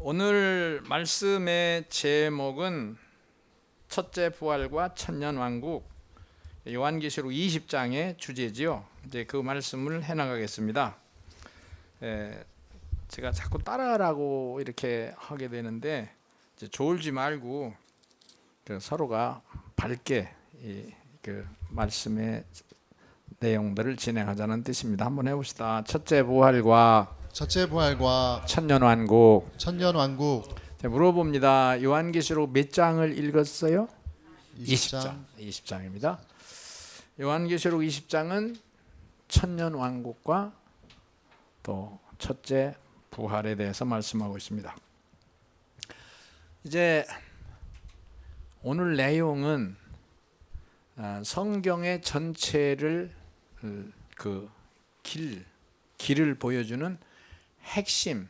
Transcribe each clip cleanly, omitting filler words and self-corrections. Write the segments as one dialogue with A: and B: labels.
A: 오늘 말씀의 제목은 첫째 부활과 천년왕국, 요한계시록 20장의 주제지요. 이제 그 말씀을 해나가겠습니다. 제가 자꾸 따라하라고 이렇게 하게 되는데 이제 졸지 말고 서로가 밝게 그 말씀의 내용들을 진행하자는 뜻입니다. 한번 해봅시다. 첫째 부활과 천년왕국. 물어봅니다. 요한계시록 몇 장을 읽었어요? 20장입니다. 요한계시록 20장은 천년왕국과 또 첫째 부활에 대해서 말씀하고 있습니다. 이제 오늘 내용은 성경의 전체를 길을 보여주는 핵심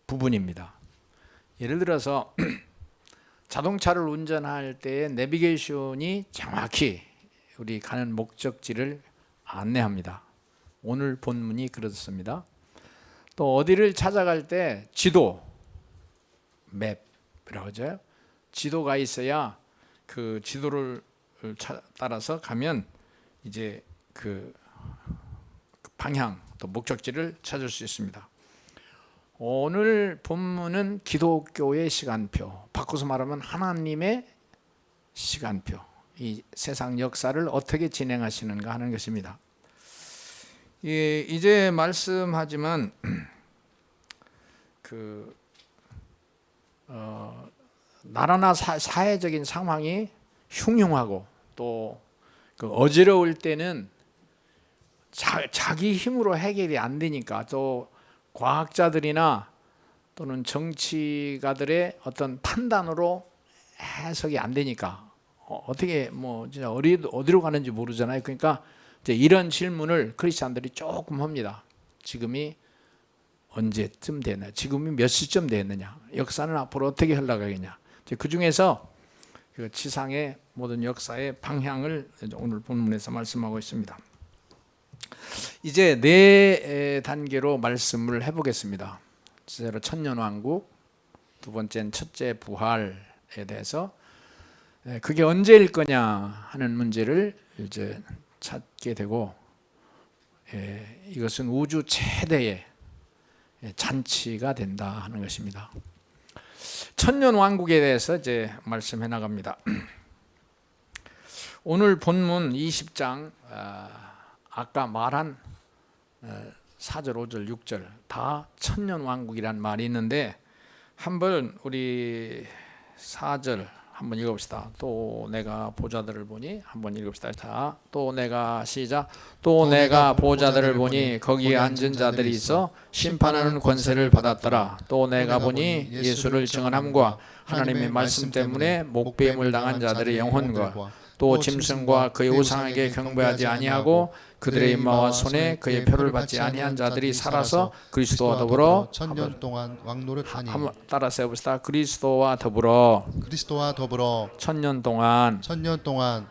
A: 부분입니다. 예를 들어서 자동차를 운전할 때 내비게이션이 정확히 우리 가는 목적지를 안내합니다. 오늘 본문이 그렇습니다. 또 어디를 찾아갈 때 지도, 맵이라고 하죠. 지도가 있어야 그 지도를 따라서 가면 이제 그 방향 또 목적지를 찾을 수 있습니다. 오늘 본문은 기독교의 시간표, 바꿔서 말하면 하나님의 시간표, 이 세상 역사를 어떻게 진행하시는가 하는 것입니다. 이제 말씀하지만 나라나 사회적인 상황이 흉흉하고 또 어지러울 때는 자기 힘으로 해결이 안 되니까, 또 과학자들이나 또는 정치가들의 어떤 판단으로 해석이 안 되니까 어떻게 진짜 어디로 가는지 모르잖아요. 그러니까 이제 이런 질문을 크리스찬들이 조금 합니다. 지금이 언제쯤 되나? 지금이 몇 시쯤 되느냐? 역사는 앞으로 어떻게 흘러가겠냐? 그 중에서 그 지상의 모든 역사의 방향을 오늘 본문에서 말씀하고 있습니다. 이제 네 단계로 말씀을 해보겠습니다. 첫째로 천년왕국, 두 번째는 첫째 부활에 대해서 그게 언제일 거냐 하는 문제를 이제 찾게 되고, 이것은 우주 최대의 잔치가 된다 하는 것입니다. 천년왕국에 대해서 이제 말씀해 나갑니다. 오늘 본문 20장 아까 말한 4절, 5절, 6절 다 천년왕국이란 말이 있는데, 한번 우리 4절 한번 읽어봅시다. 또 내가 보좌들을 보니, 한번 읽읍시다. 자, 또 내가 시작. 또 내가 보좌들을 보니 거기에 앉은 자들이 있어 심판하는 권세를 받았더라. 또 내가 보니 예수를 증언함과 하나님의 말씀 때문에 목배임을 당한 자들의 영혼과 또 짐승과 그의 우상에게 경배하지 아니하고 그들의 임마와 손에 그의 표를 받지 아니한 자들이 살아서 그리스도와 더불어
B: 천년 동안 왕노릇하니.
A: 한번 따라서 해봅시다. 그리스도와 더불어 천년 동안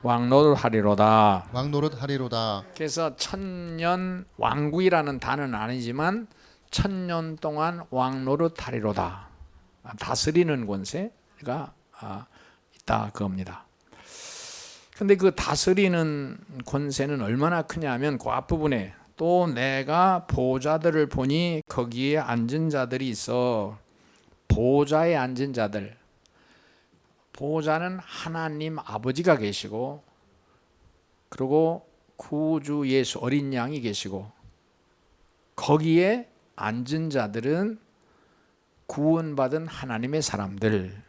A: 왕노릇하리로다. 그래서 천년 왕국이라는 단어는 아니지만 천년 동안 왕노릇하리로다. 다스리는 권세가 있다 그겁니다. 근데 그 다스리는 권세는 얼마나 크냐면 그 앞부분에 또 내가 보좌들을 보니 거기에 앉은 자들이 있어. 보좌에 앉은 자들, 보좌는 하나님 아버지가 계시고, 그리고 구주 예수 어린 양이 계시고, 거기에 앉은 자들은 구원받은 하나님의 사람들,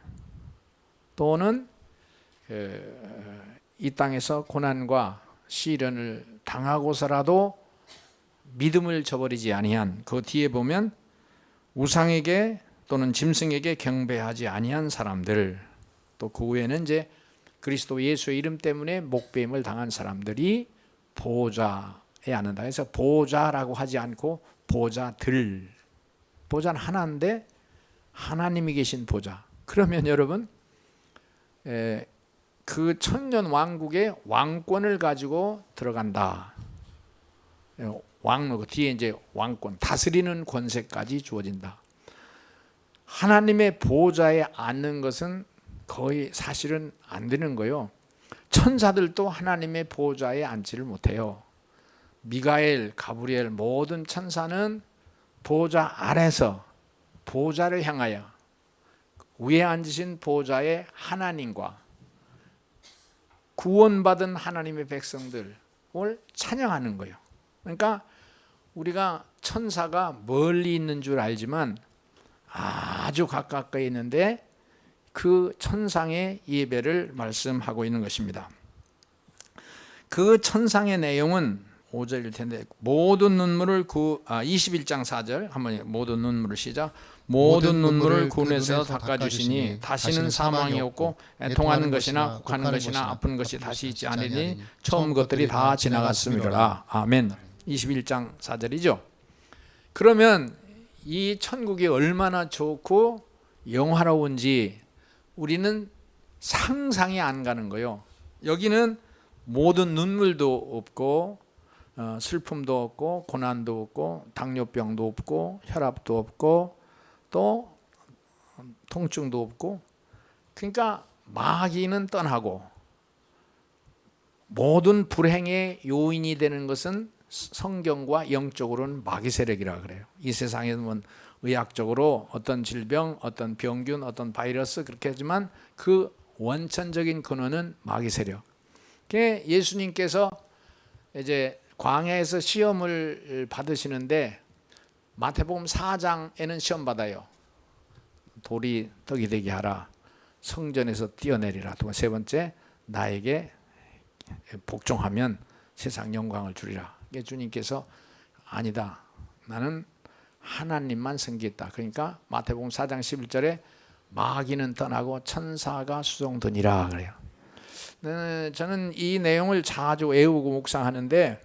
A: 또는 이 땅에서 고난과 시련을 당하고서라도 믿음을 저버리지 아니한, 그 뒤에 보면 우상에게 또는 짐승에게 경배하지 아니한 사람들, 또 그 후에는 이제 그리스도 예수의 이름 때문에 목배임을 당한 사람들이 보좌에 앉는다. 그래서 보좌라고 하지 않고 보좌들, 보좌는 하나인데 하나님이 계신 보좌. 그러면 여러분 그 천년 왕국의 왕권을 가지고 들어간다. 왕노, 그 뒤에 이제 왕권, 다스리는 권세까지 주어진다. 하나님의 보좌에 앉는 것은 거의 사실은 안 되는 거예요. 천사들도 하나님의 보좌에 앉지를 못해요. 미가엘, 가브리엘 모든 천사는 보좌 아래서 보좌를 향하여 위에 앉으신 보좌의 하나님과 구원받은 하나님의 백성들을 찬양하는 거예요. 그러니까 우리가 천사가 멀리 있는 줄 알지만 아주 가까이 있는데 그 천상의 예배를 말씀하고 있는 것입니다. 그 천상의 내용은 5절일 텐데 모든 눈물을 21장 4절 한번 모든 눈물을 시작. 모든 눈물을 그 눈에서 닦아주시니 다시는 사망이 없고 애통하는 것이나 곡하는 것이나 아픈 것이 다시 있지 않으니 처음 것들이 다 지나갔음이로라. 아멘. 21장 4절이죠. 그러면 이 천국이 얼마나 좋고 영화로운지 우리는 상상이 안 가는 거예요. 여기는 모든 눈물도 없고 슬픔도 없고 고난도 없고 당뇨병도 없고 혈압도 없고 또 통증도 없고, 그러니까 마귀는 떠나고 모든 불행의 요인이 되는 것은 성경과 영적으로는 마귀 세력이라 그래요. 이 세상에는 의학적으로 어떤 질병, 어떤 병균, 어떤 바이러스 그렇게 하지만 그 원천적인 근원은 마귀 세력. 예수님께서 이제 광야에서 시험을 받으시는데 마태복음 4장에는 시험 받아요. 돌이 떡이 되게 하라. 성전에서 뛰어내리라. 세 번째, 나에게 복종하면 세상 영광을 주리라. 주님께서 아니다. 나는 하나님만 섬기겠다. 그러니까 마태복음 4장 11절에 마귀는 떠나고 천사가 수종드니라 그래요. 저는 이 내용을 자주 외우고 묵상하는데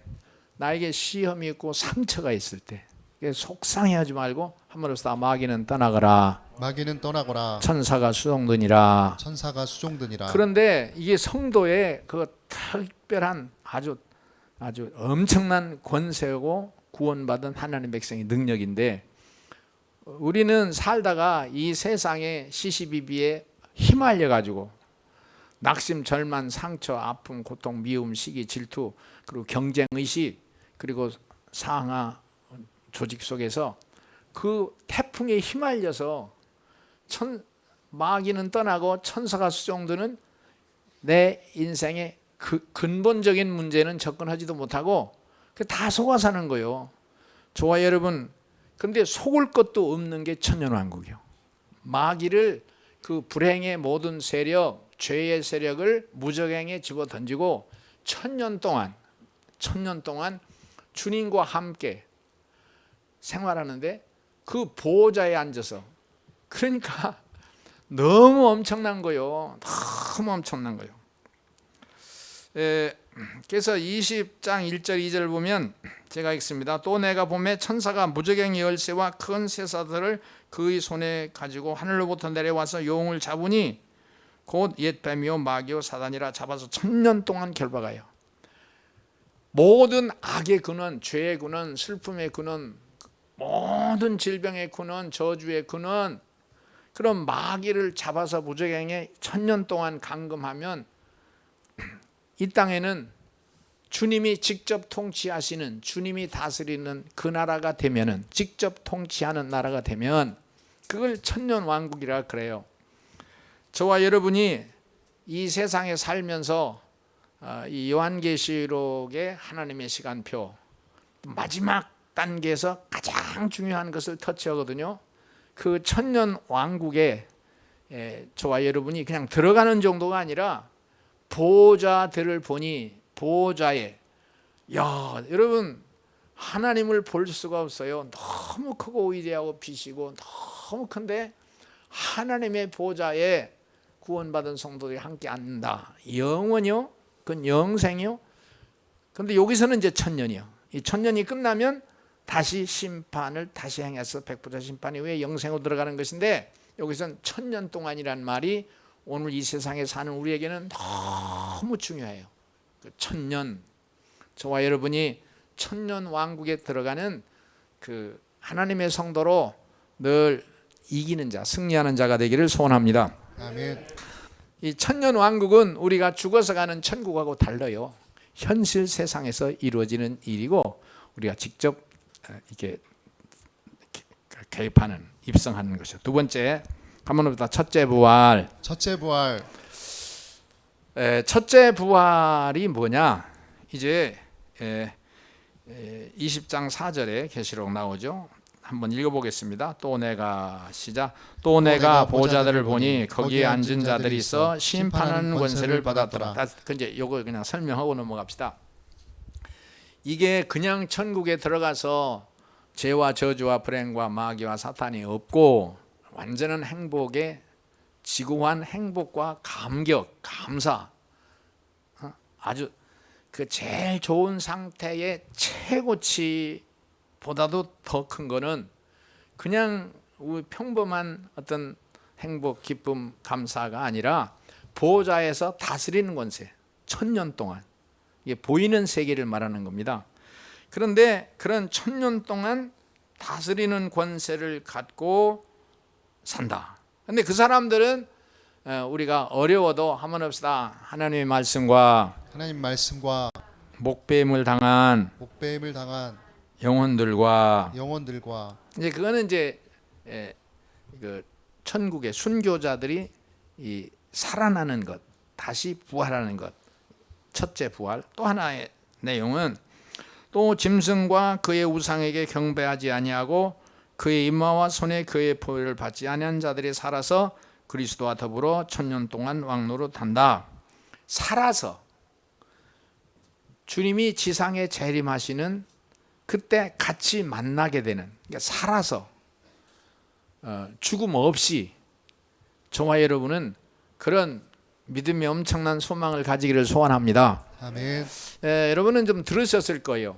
A: 나에게 시험이 있고 상처가 있을 때 속상해하지 말고 함으로써 마귀는 떠나거라.
B: 마귀는 떠나거라.
A: 천사가 수종드니라.
B: 천사가 수종드니라.
A: 그런데 이게 성도의 그 특별한 아주 엄청난 권세고 구원받은 하나님 백성의 능력인데 우리는 살다가 이 세상의 시시비비에 휘말려 가지고 낙심, 절망, 상처, 아픔, 고통, 미움, 시기, 질투 그리고 경쟁의식 그리고 상하 조직 속에서 그 태풍에 휘말려서 마귀는 떠나고 천사가 수종드는 내 인생의 그 근본적인 문제는 접근하지도 못하고 다 속아 사는 거예요. 좋아요 여러분. 그런데 속을 것도 없는 게 천년왕국이요. 마귀를 그 불행의 모든 세력, 죄의 세력을 무적행에 집어던지고 천년 동안 주님과 함께 생활하는데 그 보호자에 앉아서, 그러니까 너무 엄청난 거요. 너무 엄청난 거요. 그래서 20장 1절 2절 보면 제가 읽습니다. 또 내가 보매 천사가 무적행의 열쇠와 큰 쇠사슬을 그의 손에 가지고 하늘로부터 내려와서 용을 잡으니 곧 옛 뱀이요 마귀요 사단이라 잡아서 천년 동안 결박하여 모든 악의 근원, 죄의 근원, 슬픔의 근원, 모든 질병의 근원, 저주의 근원, 그런 마귀를 잡아서 무적행에 천년 동안 감금하면 이 땅에는 주님이 직접 통치하시는, 주님이 다스리는 그 나라가 되면은, 직접 통치하는 나라가 되면 그걸 천년 왕국이라 그래요. 저와 여러분이 이 세상에 살면서 이 요한계시록의 하나님의 시간표 마지막 단계에서 가장 중요한 것을 터치하거든요. 그 천년 왕국에 저와 여러분이 그냥 들어가는 정도가 아니라 보호자들을 보니 보호자에, 여러분 하나님을 볼 수가 없어요. 너무 크고 위대하고 비시고 너무 큰데 하나님의 보호자에 구원받은 성도들이 함께 앉는다. 영원이요? 그건 영생이요? 그런데 여기서는 이제 천년이요. 이 천년이 끝나면 다시 심판을 다시 행해서 백보자 심판 이후에 영생으로 들어가는 것인데, 여기서는 천년 동안이란 말이 오늘 이 세상에 사는 우리에게는 너무 중요해요. 그 천년, 저와 여러분이 천년 왕국에 들어가는 그 하나님의 성도로 늘 이기는 자, 승리하는 자가 되기를 소원합니다.
B: 아멘.
A: 이 천년 왕국은 우리가 죽어서 가는 천국하고 달라요. 현실 세상에서 이루어지는 일이고 우리가 직접 이렇게 개입하는, 입성하는 것이죠. 두 번째, 한번 봅시다. 첫째 부활.
B: 첫째 부활.
A: 첫째 부활이 뭐냐? 이제 20장 4절에 계시록 나오죠. 한번 읽어보겠습니다. 또 내가 시작. 또 내가 보좌들을 보니 거기에 앉은 자들이 있어 심판하는 권세를 받았더라. 이제 요거 그냥 설명하고 넘어갑시다. 이게 그냥 천국에 들어가서 죄와 저주와 불행과 마귀와 사탄이 없고 완전한 행복의 지구한 행복과 감격, 감사, 아주 그 제일 좋은 상태의 최고치보다도 더 큰 거는 그냥 평범한 어떤 행복, 기쁨, 감사가 아니라 보좌에서 다스리는 권세, 1000년 동안, 이게 보이는 세계를 말하는 겁니다. 그런데 그런 1000년 동안 다스리는 권세를 갖고 산다. 근데 그 사람들은 우리가 어려워도 한번 합시다. 하나님의 말씀과 목배임을 당한 영혼들과 이제 그거는 이제 그 천국의 순교자들이 이 살아나는 것, 다시 부활하는 것, 첫째 부활. 또 하나의 내용은 또 짐승과 그의 우상에게 경배하지 아니하고 그의 임마와 손에 그의 보혈을 받지 아니한 자들이 살아서 그리스도와 더불어 1000년 동안 왕노릇한다. 살아서 주님이 지상에 재림하시는 그때 같이 만나게 되는, 그러니까 살아서 죽음 없이 저와 여러분은 그런 믿음의 엄청난 소망을 가지기를 소원합니다.
B: 아멘.
A: 여러분은 좀 들으셨을 거예요.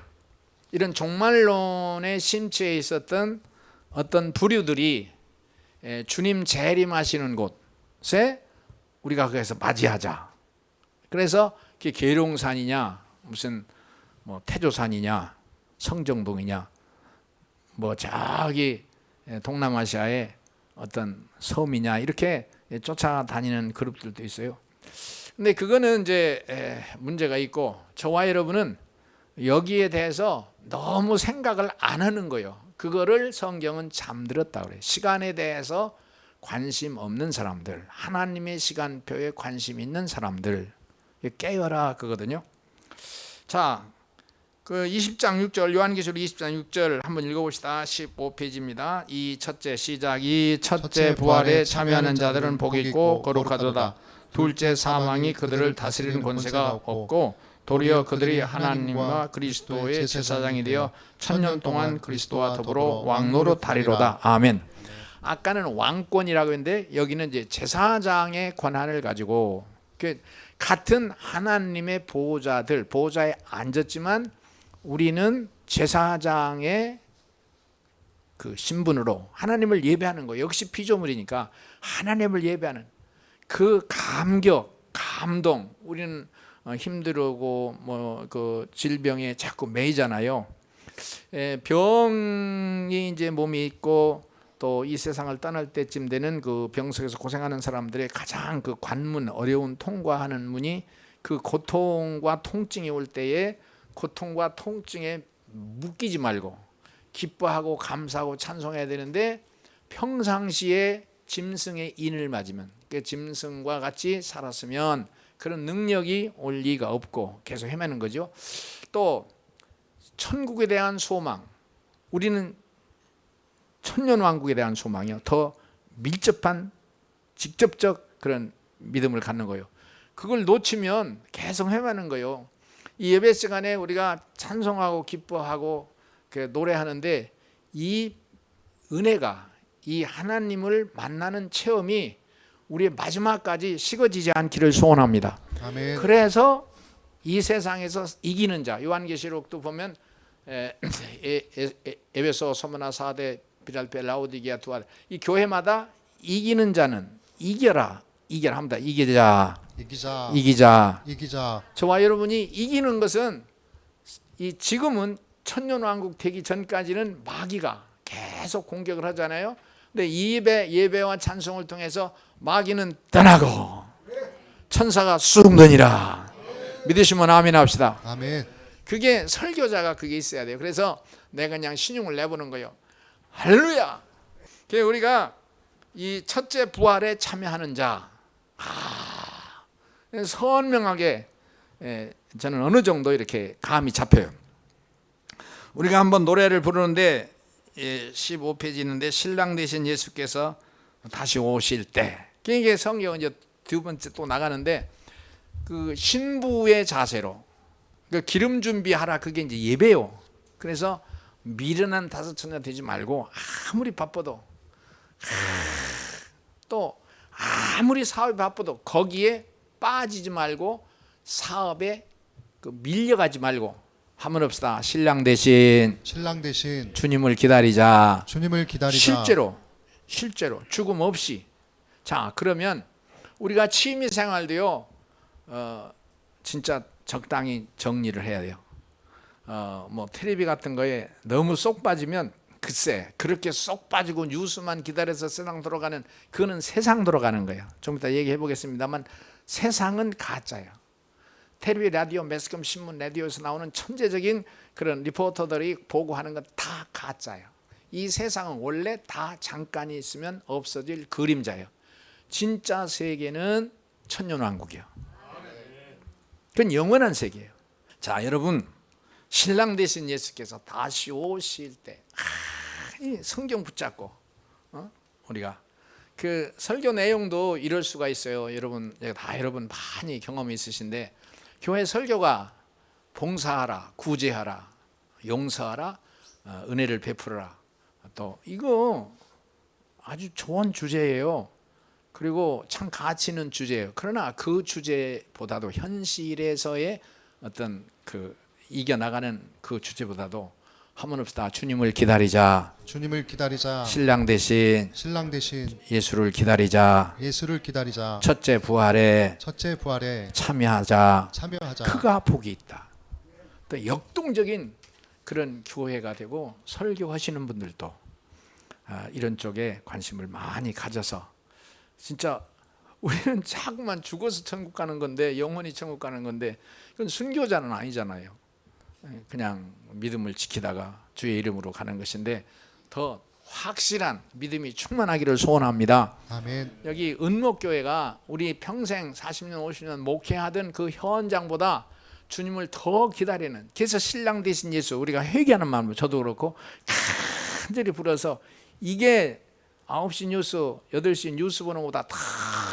A: 이런 종말론의 심취에 있었던 어떤 부류들이 주님 재림하시는 곳에 우리가 거기서 맞이하자. 그래서 그게 계룡산이냐, 무슨 뭐 태조산이냐, 성정동이냐, 뭐 저기 동남아시아의 어떤 섬이냐, 이렇게 쫓아다니는 그룹들도 있어요. 근데 그거는 이제 문제가 있고, 저와 여러분은 여기에 대해서 너무 생각을 안 하는 거예요. 그거를 성경은 잠들었다 그래요. 시간에 대해서 관심 없는 사람들, 하나님의 시간표에 관심 있는 사람들, 깨어라 그거거든요. 자, 그 20장 6절, 요한계시록 20장 6절 한번 읽어봅시다. 15페이지입니다. 이 첫째 시작. 이 첫째 부활에 참여하는 자들은 복이 있고 거룩하도다. 둘째 사망이 그들을 다스리는 권세가 없고 도리어 그들이 하나님과 그리스도의 제사장이 되어 1000년 동안 그리스도와 더불어 왕노릇하리로다. 아멘. 아까는 왕권이라고 했는데 여기는 이제 제사장의 권한을 가지고 같은 하나님의 보호자들, 보호자에 앉았지만 우리는 제사장의 그 신분으로 하나님을 예배하는 거예요. 역시 피조물이니까 하나님을 예배하는 그 감격, 감동. 우리는 힘들고 뭐 그 질병에 자꾸 매이잖아요. 병이 이제 몸이 있고 또 이 세상을 떠날 때쯤 되는 그 병석에서 고생하는 사람들의 가장 그 관문, 어려운 통과하는 문이 그 고통과 통증이 올 때에 고통과 통증에 묶이지 말고 기뻐하고 감사하고 찬송해야 되는데, 평상시에 짐승의 인을 맞으면, 그 짐승과 같이 살았으면 그런 능력이 올 리가 없고 계속 헤매는 거죠. 또 천국에 대한 소망, 우리는 천년왕국에 대한 소망이요, 더 밀접한 직접적 그런 믿음을 갖는 거예요. 그걸 놓치면 계속 헤매는 거예요. 이 예배 시간에 우리가 찬송하고 기뻐하고 노래하는데 이 은혜가, 이 하나님을 만나는 체험이 우리의 마지막까지 식어지지 않기를 소원합니다.
B: 아멘.
A: 그래서 이 세상에서 이기는 자, 요한계시록도 보면 에베소, 소므나, 사대, 필라델피아, 라오디게아, 두아데, 이 교회마다 이기는 자는 이겨라, 이겨라 합니다. 이기자. 저와 여러분이 이기는 것은 이 지금은 천년왕국 되기 전까지는 마귀가 계속 공격을 하잖아요. 근데 이 예배와 찬송을 통해서 마귀는 떠나고 천사가 쑥 느니라. 믿으시면 아멘 합시다.
B: 아멘.
A: 그게 설교자가 그게 있어야 돼요. 그래서 내가 그냥 신용을 내보는 거예요. 할렐루야. 그래서 우리가 이 첫째 부활에 참여하는 자, 선명하게 저는 어느 정도 이렇게 감이 잡혀요. 우리가 한번 노래를 부르는데 15페이지 있는데 신랑 되신 예수께서 다시 오실 때, 이게 성경 이제 두 번째 또 나가는데 그 신부의 자세로 그 기름 준비하라, 그게 이제 예배요. 그래서 미련한 다섯 처녀 되지 말고 아무리 바빠도 또 아무리 사업이 바빠도 거기에 빠지지 말고 사업에 밀려가지 말고 한번 합시다. 신랑 대신 주님을 기다리자. 실제로 죽음 없이. 자, 그러면 우리가 취미 생활도요 진짜 적당히 정리를 해야 돼요. 뭐 텔레비 같은 거에 너무 쏙 빠지면 글쎄 그렇게 쏙 빠지고 뉴스만 기다려서 세상 돌아가는, 그거는 세상 돌아가는 거예요. 좀 이따 얘기해 보겠습니다만 세상은 가짜예요. 텔레비, 라디오, 매스컴, 신문, 라디오에서 나오는 천재적인 그런 리포터들이 보고하는 건 다 가짜예요. 이 세상은 원래 다 잠깐이 있으면 없어질 그림자예요. 진짜 세계는 천년왕국이에요. 그건 영원한 세계예요. 자, 여러분, 신랑 되신 예수께서 다시 오실 때 이 성경 붙잡고 우리가 그 설교 내용도 이럴 수가 있어요. 여러분 많이 경험이 있으신데, 교회 설교가 봉사하라, 구제하라, 용서하라, 은혜를 베풀어라. 또 이거 아주 좋은 주제예요. 그리고 참 가치 있는 주제예요. 그러나 그 주제보다도 현실에서의 어떤 그 이겨나가는 그 주제보다도 한번 합시다. 주님을 기다리자. 신랑 대신 예수를 기다리자. 첫째 부활에 참여하자. 그가 복이 있다. 또 역동적인 그런 교회가 되고, 설교하시는 분들도 이런 쪽에 관심을 많이 가져서, 진짜 우리는 자꾸만 죽어서 천국 가는 건데, 영원히 천국 가는 건데, 그건 순교자는 아니잖아요. 그냥 믿음을 지키다가 주의 이름으로 가는 것인데, 더 확실한 믿음이 충만하기를 소원합니다.
B: 아멘.
A: 여기 은목교회가 우리 평생 40년 50년 목회하던 그 현장보다 주님을 더 기다리는, 그래서 신랑 되신 예수 우리가 회개하는 마음으로, 저도 그렇고 간절히 불어서, 이게 9시 뉴스 8시 뉴스 보는 것보다 다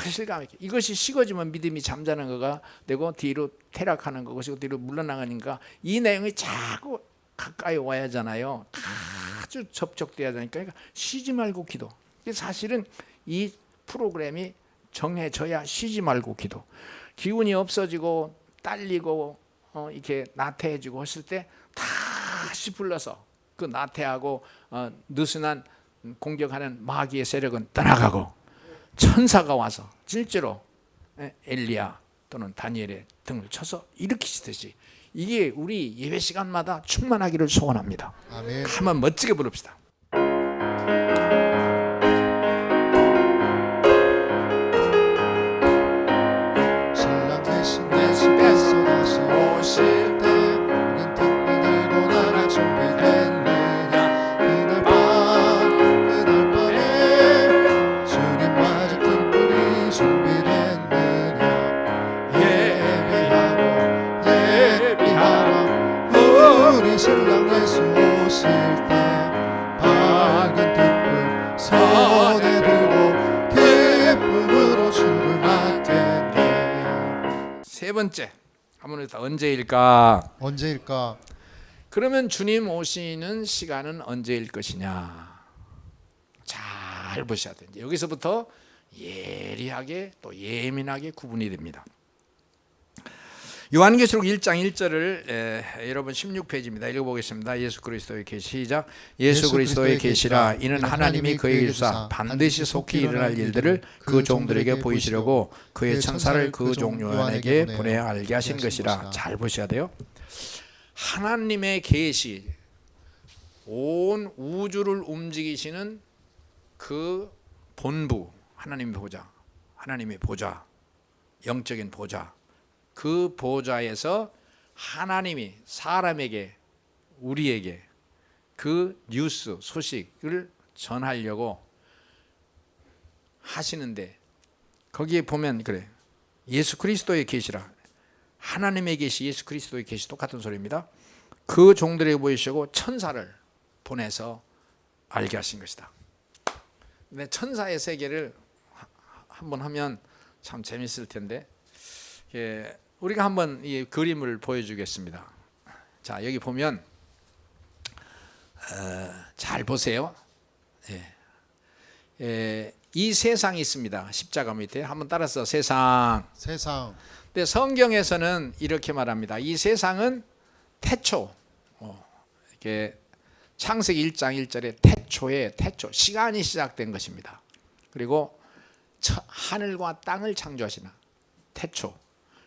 A: 실감 있게, 이것이 식어지면 믿음이 잠자는 거가 되고 뒤로 퇴락하는 것이고 뒤로 물러나가니까 이 내용이 자꾸 가까이 와야 하잖아요. 아주 접촉돼야 되니까. 그러니까 쉬지 말고 기도. 사실은 이 프로그램이 정해져야 쉬지 말고 기도. 기운이 없어지고 딸리고 이렇게 나태해지고 했을 때 다시 불러서 그 나태하고 느슨한 공격하는 마귀의 세력은 떠나가고, 천사가 와서 실제로 엘리야 또는 다니엘의 등을 쳐서 일으키시듯이, 이게 우리 예배 시간마다 충만하기를 소원합니다.
B: 아멘.
A: 한번 멋지게 부릅시다.
B: 신랑 되신 예수께서 다시 오실 때 우린 등불 들고 나라 준비됐느냐. 그날 밤에 주님 맞을 등불이 준비됐느냐. 예비하라 우리 신랑 예수 오실 때 밝은 등불 손에 들고 기쁨으로 주를 맞겠네.
A: 세 번째, 아무래도 언제일까?
B: 그러면
A: 주님 오시는 시간은 언제일 것이냐? 잘 보셔야 돼요. 여기서부터 예리하게 또 예민하게 구분이 됩니다. 요한계시록 1장 1절을 여러분 16페이지입니다. 읽어보겠습니다. 예수 그리스도의 계시. 시작. 예수 그리스도의 계시라. 이는 하나님이 그에게 주사 반드시 속히 일어날 일들을 그 종들에게 보이시려고 그의 천사를 그 종 요한에게 보내 알게 하신 것이라. 잘 보셔야 돼요. 하나님의 계시, 온 우주를 움직이시는 그 본부, 하나님의 보좌, 하나님의 보좌, 영적인 보좌, 그 보좌에서 하나님이 사람에게, 우리에게 그 뉴스, 소식을 전하려고 하시는데, 거기에 보면 그래, 예수 그리스도의 계시라, 하나님의 계시, 예수 그리스도의 계시 똑같은 소리입니다. 그 종들에게 보이시고 천사를 보내서 알게 하신 것이다. 근데 천사의 세계를 한번 하면 참 재밌을 텐데, 우리가 한번 이 그림을 보여주겠습니다. 자, 여기 보면 잘 보세요. 이 세상이 있습니다. 십자가 밑에 한번 따라서 세상. 근데 성경에서는 이렇게 말합니다. 이 세상은 태초, 이렇게 창세기 1장 1절에 태초에 태초, 시간이 시작된 것입니다. 그리고 하늘과 땅을 창조하시나 태초,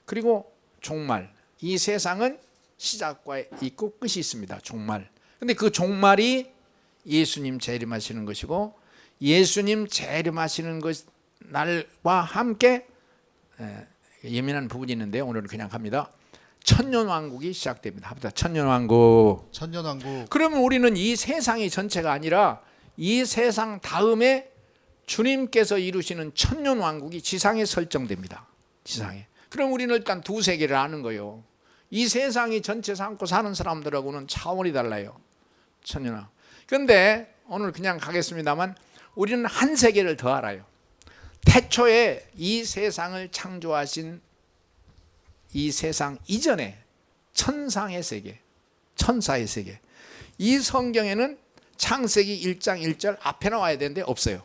A: 그리고 종말. 이 세상은 시작과 있고 끝이 있습니다. 종말. 근데 그 종말이 예수님 재림하시는 것이고, 예수님 재림하시는 것 날과 함께 예민한 부분이 있는데 오늘은 그냥 갑니다. 천년왕국이 시작됩니다. 합니다. 천년왕국. 그러면 우리는 이 세상이 전체가 아니라 이 세상 다음에 주님께서 이루시는 천년왕국이 지상에 설정됩니다. 지상에. 그럼 우리는 일단 두 세계를 아는 거예요. 이 세상이 전체 삼고 사는 사람들하고는 차원이 달라요. 천년왕국. 그런데 오늘 그냥 가겠습니다만 우리는 한 세계를 더 알아요. 태초에 이 세상을 창조하신 이 세상 이전에 천상의 세계, 천사의 세계. 이 성경에는 창세기 1장 1절 앞에 나와야 되는데 없어요.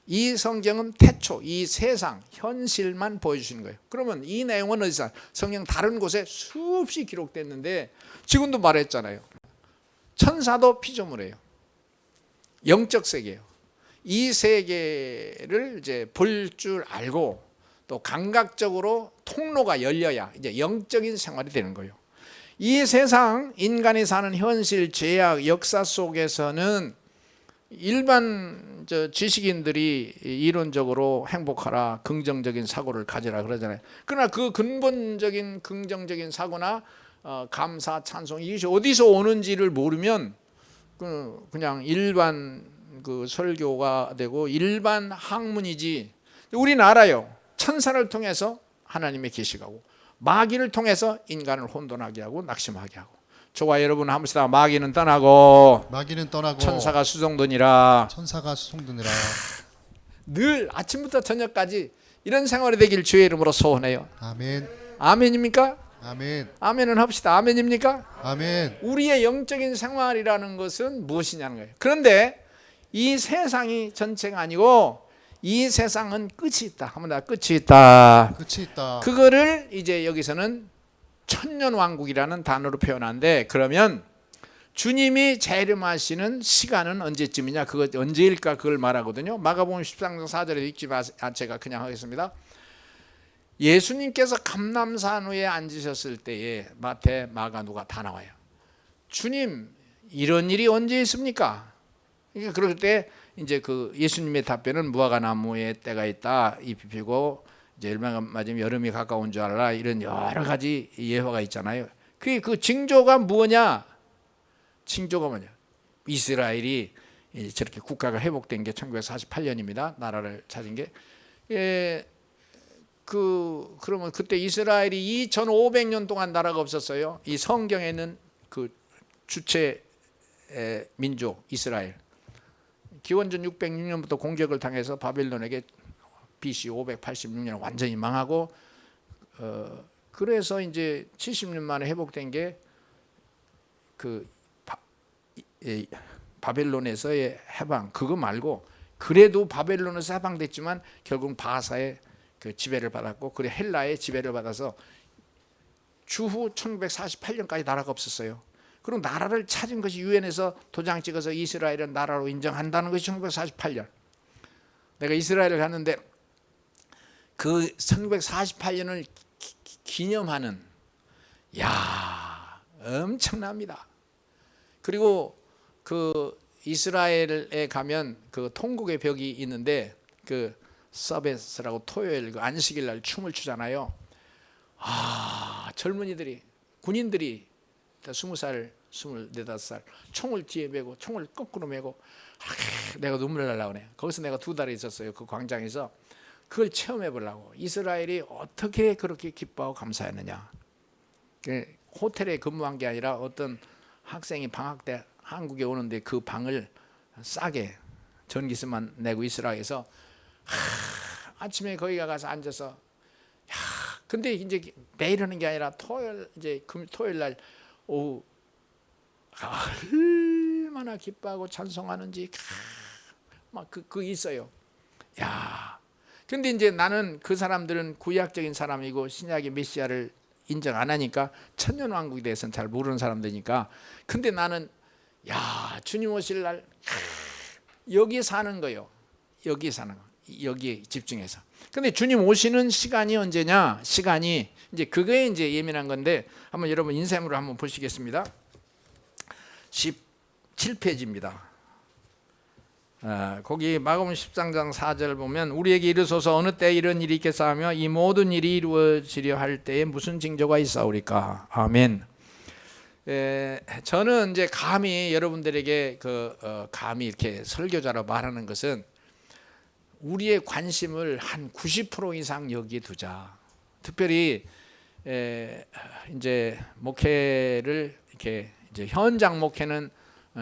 A: 이 성경은 태초, 이 세상, 현실만 보여주시는 거예요. 그러면 이 내용은 어디서? 성경 다른 곳에 수없이 기록됐는데 지금도 말했잖아요. 천사도 피조물이에요. 영적 세계예요. 이 세계를 이제 볼 줄 알고 또 감각적으로 통로가 열려야 이제 영적인 생활이 되는 거예요. 이 세상 인간이 사는 현실, 죄악, 역사 속에서는 일반 지식인들이 이론적으로 행복하라, 긍정적인 사고를 가지라 그러잖아요. 그러나 그 근본적인 긍정적인 사고나 감사, 찬송 이것이 어디서 오는지를 모르면 그냥 일반 그 설교가 되고 일반 학문이지. 우리는 알아요. 천사를 통해서 하나님의 계시가고 마귀를 통해서 인간을 혼돈하게 하고 낙심하게 하고. 저와 여러분 한번 마귀는 떠나고 천사가 수종드니라. 늘 아침부터 저녁까지 이런 생활이 되길 주의 이름으로 소원해요.
B: 아멘.
A: 아멘입니까?
B: 아멘.
A: 아멘은 합시다. 아멘입니까?
B: 아멘.
A: 우리의 영적인 생활이라는 것은 무엇이냐는 거예요. 그런데 이 세상이 전체가 아니고 이 세상은 끝이 있다. 한번 더 끝이 있다. 그거를 이제 여기서는 천년왕국이라는 단어로 표현하는데, 그러면 주님이 재림하시는 시간은 언제쯤이냐, 그거 언제일까 그걸 말하거든요. 마가복음 13장 4절에 읽지 마세요. 제가 그냥 하겠습니다. 예수님께서 감람산 위에 앉으셨을 때에 마태, 마가, 누가 다 나와요. 주님, 이런 일이 언제 있습니까? 그럴 때 이제 그 예수님의 답변은 무화과 나무에 때가 있다, 잎이 피고 이제 얼마 맞으면 여름이 가까운 줄 알라, 이런 여러 가지 예화가 있잖아요. 그 징조가 뭐냐? 징조가 뭐냐? 이스라엘이 저렇게 국가가 회복된 게 1948년입니다. 나라를 찾은 게. 그러면 그때 이스라엘이 2500년 동안 나라가 없었어요. 이 성경에는 그 주체 민족 이스라엘. 기원전 606년부터 공격을 당해서 바벨론에게 BC 586년 완전히 망하고, 그래서 이제 70년 만에 회복된 게 그 바벨론에서의 해방. 그거 말고 그래도 바벨론에서 해방됐지만 결국 바사의 그 지배를 받았고, 그래 헬라의 지배를 받아서 주후 1948년까지 나라가 없었어요. 그리고 나라를 찾은 것이 유엔에서 도장 찍어서 이스라엘은 나라로 인정한다는 것이 1948년. 내가 이스라엘을 갔는데 그 1948년을 기념하는, 야, 엄청납니다. 그리고 그 이스라엘에 가면 그 통곡의 벽이 있는데 그 서베스라고 토요일 그 안식일 날 춤을 추잖아요. 젊은이들이 군인들이 20살, 24살 총을 뒤에 메고 총을 거꾸로 메고 내가 눈물 날라 그래. 거기서 내가 2달 있었어요. 그 광장에서 그걸 체험해 보려고. 이스라엘이 어떻게 그렇게 기뻐하고 감사했느냐. 호텔에 근무한 게 아니라 어떤 학생이 방학 때 한국에 오는데 그 방을 싸게 전기세만 내고 있으라 해서 아침에 거기 가서 앉아서 근데 이제 매일 하는 게 아니라 토요일 날 오후 얼마나 기뻐하고 찬송하는지 막 그 있어요. 야, 근데 이제 나는 그 사람들은 구약적인 사람이고 신약의 메시아를 인정 안 하니까 천년왕국에 대해서는 잘 모르는 사람들이니까. 근데 나는 주님 오실 날 여기 사는 거요. 여기 사는 거. 여기에 집중해서. 근데 주님 오시는 시간이 언제냐? 시간이 이제 그거에 이제 예민한 건데 한번 여러분 인쇄물을 한번 보시겠습니다. 17페이지입니다. 거기 마가복음 13장 4절 보면 우리에게 이르소서 어느 때 이런 일이 있겠사 하며 이 모든 일이 이루어지려 할 때에 무슨 징조가 있사오리까. 아멘. 저는 이제 감히 여러분들에게 감히 이렇게 설교자로 말하는 것은 우리의 관심을 한 90% 이상 여기에 두자. 특별히 이제 목회를 이렇게 이제 현장 목회는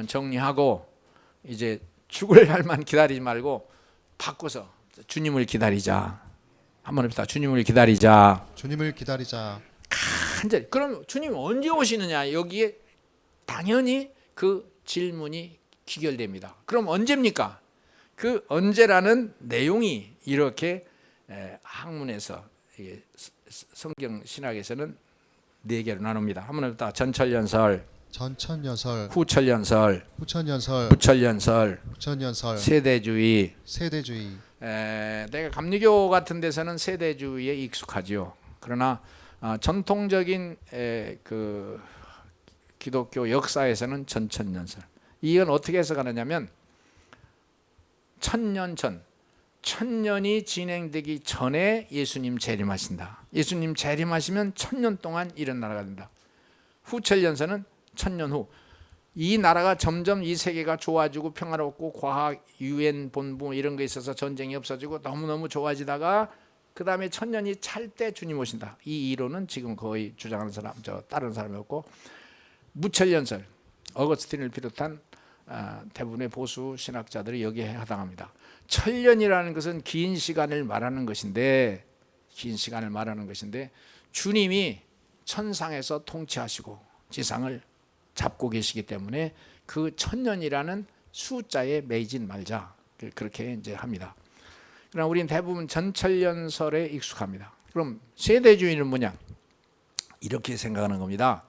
A: 정리하고 이제 죽을 날만 기다리지 말고 바꿔서 주님을 기다리자. 한번 해봅시다. 주님을 기다리자.
B: 주님을 기다리자.
A: 간절히. 그럼 주님 언제 오시느냐? 여기에 당연히 그 질문이 귀결됩니다. 그럼 언제입니까? 그 언제라는 내용이 이렇게 학문에서 성경 신학에서는 4개로 나눕니다. 한번 해봅시다. 전천년설,
B: 전천년설,
A: 후천년설,
B: 후천년설,
A: 부천년설,
B: 부천년설,
A: 세대주의.
B: 세대주의.
A: 내가 감리교 같은 데서는 세대주의에 익숙하지요. 그러나 전통적인 그 기독교 역사에서는 전천년설. 이건 어떻게 해석하느냐면 천년 전, 천년이 진행되기 전에 예수님 재림하신다. 예수님 재림하시면 천년 동안 이런 나라가 된다. 후천년설은 천년 후. 이 나라가 점점 이 세계가 좋아지고 평화롭고 과학, 유엔 본부 이런 거 있어서 전쟁이 없어지고 너무너무 좋아지다가 그 다음에 천년이 찰 때 주님 오신다. 이 이론은 지금 거의 주장하는 사람, 다른 사람이 없고, 무천년설, 어거스틴을 비롯한 대부분의 보수 신학자들이 여기에 해당합니다. 천년이라는 것은 긴 시간을 말하는 것인데, 주님이 천상에서 통치하시고 지상을 잡고 계시기 때문에 그 천년이라는 숫자에 매이지 말자. 그렇게 이제 합니다. 그러나 우리는 대부분 전천년설에 익숙합니다. 그럼 세대주의는 뭐냐? 이렇게 생각하는 겁니다.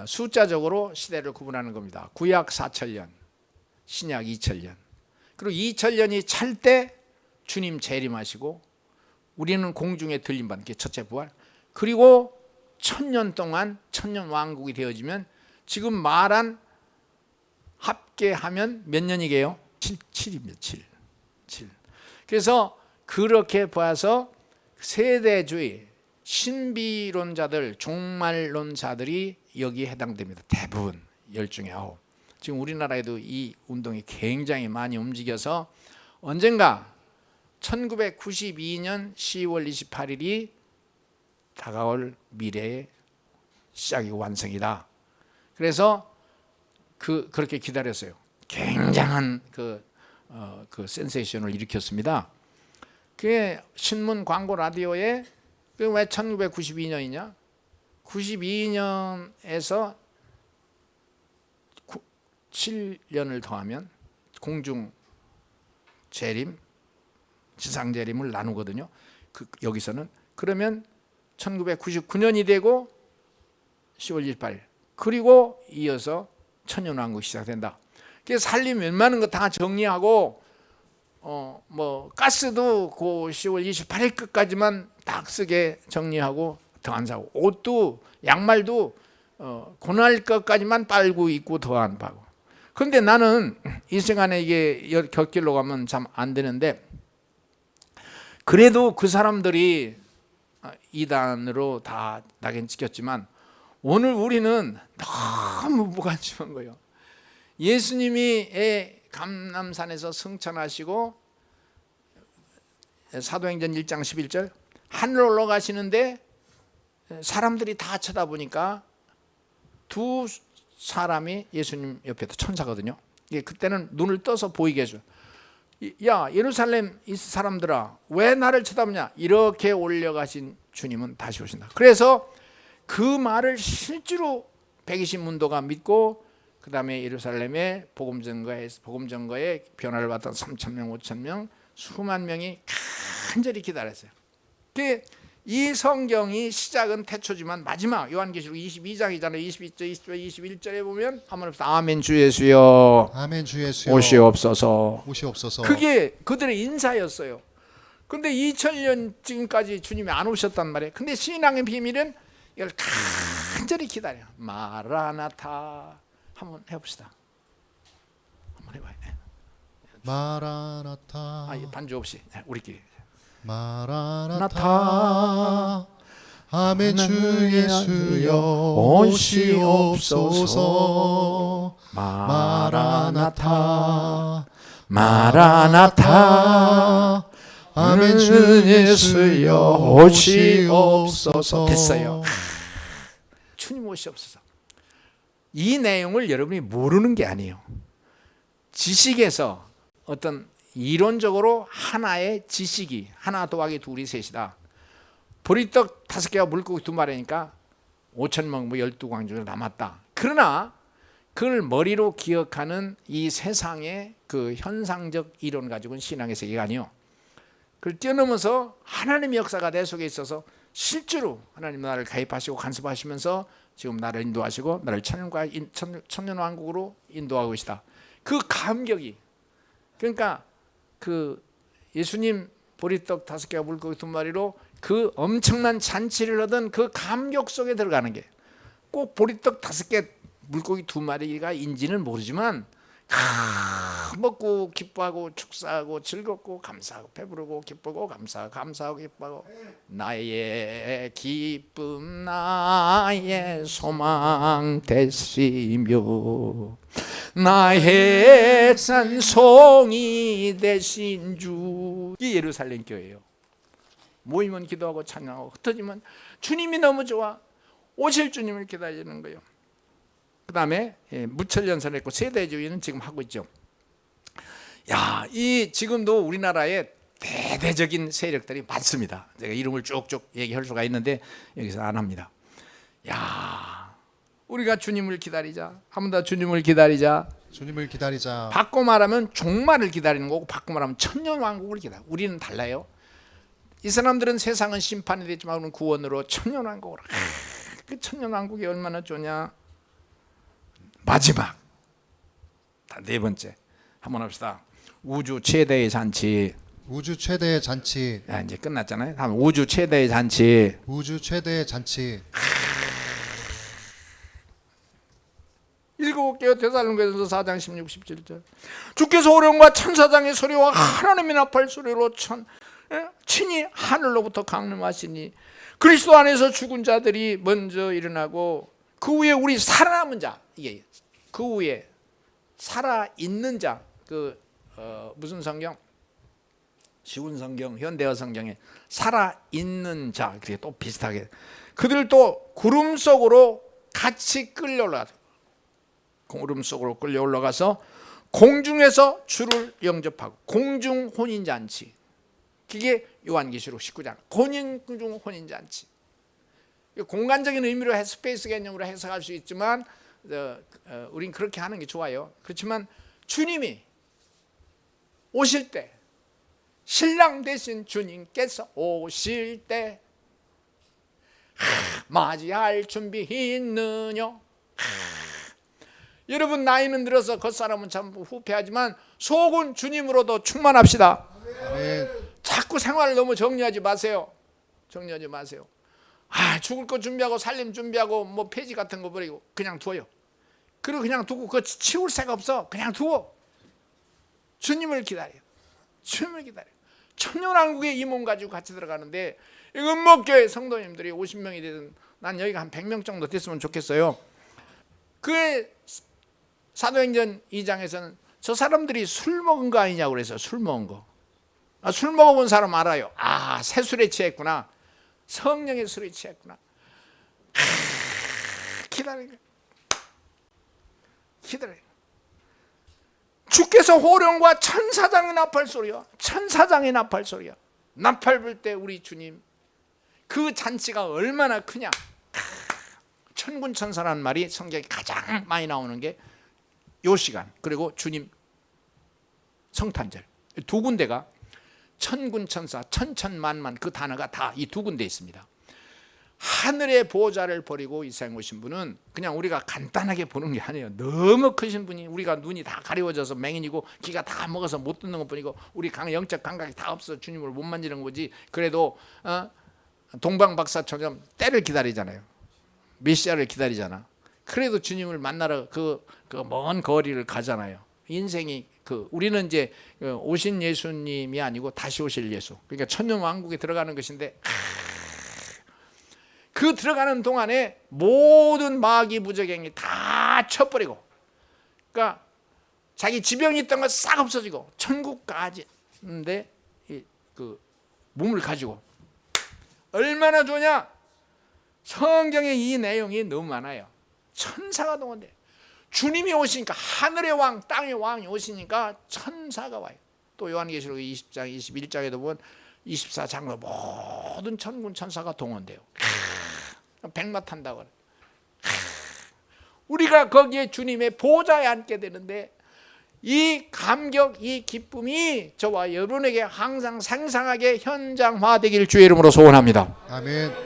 A: 숫자적으로 시대를 구분하는 겁니다. 구약 4천년, 신약 2천년. 그리고 2천년이 찰 때 주님 재림하시고 우리는 공중에 들림받는 게 첫째 부활. 그리고 천년 동안 천년 왕국이 되어지면 지금 말한 합계하면 몇 년이게요? 7입니다. 7. 그래서 그렇게 봐서 세대주의, 신비론자들, 종말론자들이 여기에 해당됩니다. 대부분 10중에 9. 지금 우리나라에도 이 운동이 굉장히 많이 움직여서 언젠가 1992년 10월 28일이 다가올 미래의 시작이고 완성이다. 그래서 그렇게 기다렸어요. 굉장한 그 센세이션을 일으켰습니다. 그게 신문, 광고, 라디오에 왜 1992년이냐? 92년에서 7년을 더하면 공중 재림, 지상 재림을 나누거든요. 여기서는 그러면 1999년이 되고 10월 28일 그리고 이어서 천년왕국이 시작된다. 그래서 살림 웬만한 거 다 정리하고 뭐 가스도 그 10월 28일 끝까지만 딱 쓰게 정리하고 더 안 사고, 옷도 양말도 고날 것까지만 빨고 입고 더 안 파고, 그런데 나는 이 시간에 이게 곁길로 가면 참 안 되는데, 그래도 그 사람들이 이단으로 다 낙인 찍혔지만 오늘 우리는 너무 무관심한 거예요. 예수님이 감람산에서 승천하시고 사도행전 1장 11절 하늘 올라가시는데 사람들이 다 쳐다보니까 두 사람이 예수님 옆에도 천사거든요. 그때는 눈을 떠서 보이게 해줘. 야, 예루살렘 이 사람들아, 왜 나를 쳐다보냐? 이렇게 올려가신 주님은 다시 오신다. 그래서 그 말을 실제로 120문도가 믿고, 그 다음에 예루살렘의 복음 전거에 변화를 받던 3,000명, 5,000명, 수만 명이 간절히 기다렸어요. 이 성경이 시작은 태초지만 마지막 요한계시록 22장이잖아요. 22절, 20절, 21절에 보면 한번 합시다. 아멘 주 예수여.
B: 아멘 주 예수여.
A: 오시옵소서.
B: 오시옵소서.
A: 그게 그들의 인사였어요. 근데 2000년 지금까지 주님이 안 오셨단 말이에요. 근데 신앙의 비밀은 이걸 간절히 기다려. 마라나타. 한번 해봅시다. 한번 해봐요.
B: 마라나타.
A: 반주 없이 우리끼리.
B: 마라나타. 아멘 주 예수여 오시옵소서. 마라나타.
A: 마라나타. 아멘 주 예수여 오시옵소서. 됐어요. 주님 오시옵소서. 이 내용을 여러분이 모르는 게 아니에요. 지식에서 어떤 이론적으로 하나의 지식이 하나 더하기 둘이 셋이다. 보리떡 5개와 물고기 2마리니까 5,000명 12광주가 남았다. 그러나 그걸 머리로 기억하는 이 세상의 그 현상적 이론 가지고는 신앙의 세계가 아니요. 그걸 뛰어넘어서 하나님의 역사가 내 속에 있어서 실제로 하나님 나를 가입하시고 간섭하시면서 지금 나를 인도하시고 나를 천년왕국으로 인도하고 계시다. 그 감격이, 그러니까 그 예수님 보리떡 5개와 물고기 2마리로 그 엄청난 잔치를 얻은 그 감격 속에 들어가는 게, 꼭 보리떡 5개 물고기 2마리가 인지는 모르지만 먹고 기뻐하고 축사하고 즐겁고 감사하고 배부르고 기쁘고 감사하고 기뻐하고 나의 기쁨 나의 소망 되시며 나의 찬송이 되신 주. 이 예루살렘 교회예요. 모이면 기도하고 찬양하고 흩어지면 주님이 너무 좋아 오실 주님을 기다리는 거예요. 그 다음에 무철연설을 했고 세대주의는 지금 하고 있죠. 야, 이 지금도 우리나라에 대대적인 세력들이 많습니다. 제가 이름을 쭉쭉 얘기할 수가 있는데 여기서 안 합니다. 야, 우리가 주님을 기다리자. 한 번 더 주님을 기다리자.
B: 주님을 기다리자.
A: 바꿔 말하면 종말을 기다리는 거고, 바꿔 말하면 천년왕국을 기다려. 우리는 달라요. 이 사람들은 세상은 심판이 됐지만 우리는 구원으로 천년왕국으로. 그 천년왕국이 얼마나 좋냐. 마지막 네 번째 한번 합시다. 우주 최대의 잔치.
B: 우주 최대의 잔치.
A: 이제 끝났잖아요. 다음 우주 최대의 잔치.
B: 우주 최대의 잔치.
A: 7개요. 데살로니가전서 4장 16, 17절. 주께서 오령과 천사장의 소리와 하나님의 나팔 소리로 친히 하늘로부터 강림하시니 그리스도 안에서 죽은 자들이 먼저 일어나고 그 후에 우리 살아남은 자, 이게 그 후에 살아있는 자, 무슨 성경? 쉬운 성경, 현대어 성경에 살아있는 자, 그게 또 비슷하게 그들 또 구름 속으로 같이 끌려 올라가서, 구름 속으로 끌려 올라가서 공중에서 주를 영접하고, 공중 혼인잔치. 그게 요한계시록 19장 공중 혼인잔치. 공간적인 의미로 스페이스 개념으로 해석할 수 있지만 우린 그렇게 하는 게 좋아요. 그렇지만 주님이 오실 때, 신랑 되신 주님께서 오실 때 맞이할 준비 있느냐. 여러분 나이는 들어서 겉사람은 참 후패하지만 속은 주님으로도 충만합시다.
B: 아멘.
A: 자꾸 생활을 너무 정리하지 마세요. 정리하지 마세요. 죽을 거 준비하고 살림 준비하고 뭐 폐지 같은 거 버리고 그냥 둬요. 그리고 그냥 두고 그거 치울 새가 없어. 그냥 두고 주님을 기다려. 주님을 기다려. 천년왕국에 이 몸 가지고 같이 들어가는데 은목교회 성도님들이 50명이 되든 난 여기가 한 100명 정도 됐으면 좋겠어요. 그 사도행전 2장에서는 저 사람들이 술 먹은 거 아니냐고 그래서 술 먹은 거. 술 먹어본 사람 알아요. 새 술에 취했구나. 성령의 술에 취했구나. 기다려. 주께서 호령과 천사장의 나팔 소리야. 천사장의 나팔 소리야. 나팔 불 때 우리 주님 그 잔치가 얼마나 크냐. 천군 천사라는 말이 성경에 가장 많이 나오는 게 요 시간, 그리고 주님 성탄절 두 군데가 천군 천사, 천천만만 그 단어가 다 이 두 군데 있습니다. 하늘의 보좌를 버리고 이 세상에 오신 분은 그냥 우리가 간단하게 보는 게 아니에요. 너무 크신 분이, 우리가 눈이 다 가려워져서 맹인이고 귀가 다 먹어서 못 듣는 것뿐이고 우리 영적 감각이 다 없어 주님을 못 만지는 거지. 그래도 동방박사처럼 때를 기다리잖아요. 메시아를 기다리잖아. 그래도 주님을 만나러 그 먼 거리를 가잖아요. 인생이 우리는 이제 오신 예수님이 아니고 다시 오실 예수. 그러니까 천년 왕국에 들어가는 것인데 그 들어가는 동안에 모든 마귀 부적행위 다 쳐버리고, 그러니까 자기 지병이 있던 거 싹 없어지고 천국까지. 근데 그 몸을 가지고 얼마나 좋냐? 성경에 이 내용이 너무 많아요. 천사가 동원돼. 주님이 오시니까 하늘의 왕, 땅의 왕이 오시니까 천사가 와요. 또 요한계시록 20장, 21장에도 보면 24장로 모든 천군 천사가 동원돼요. 백마 탄다고. 우리가 거기에 주님의 보좌에 앉게 되는데 이 감격, 이 기쁨이 저와 여러분에게 항상 생생하게 현장화되길 주의 이름으로 소원합니다.
B: 아멘.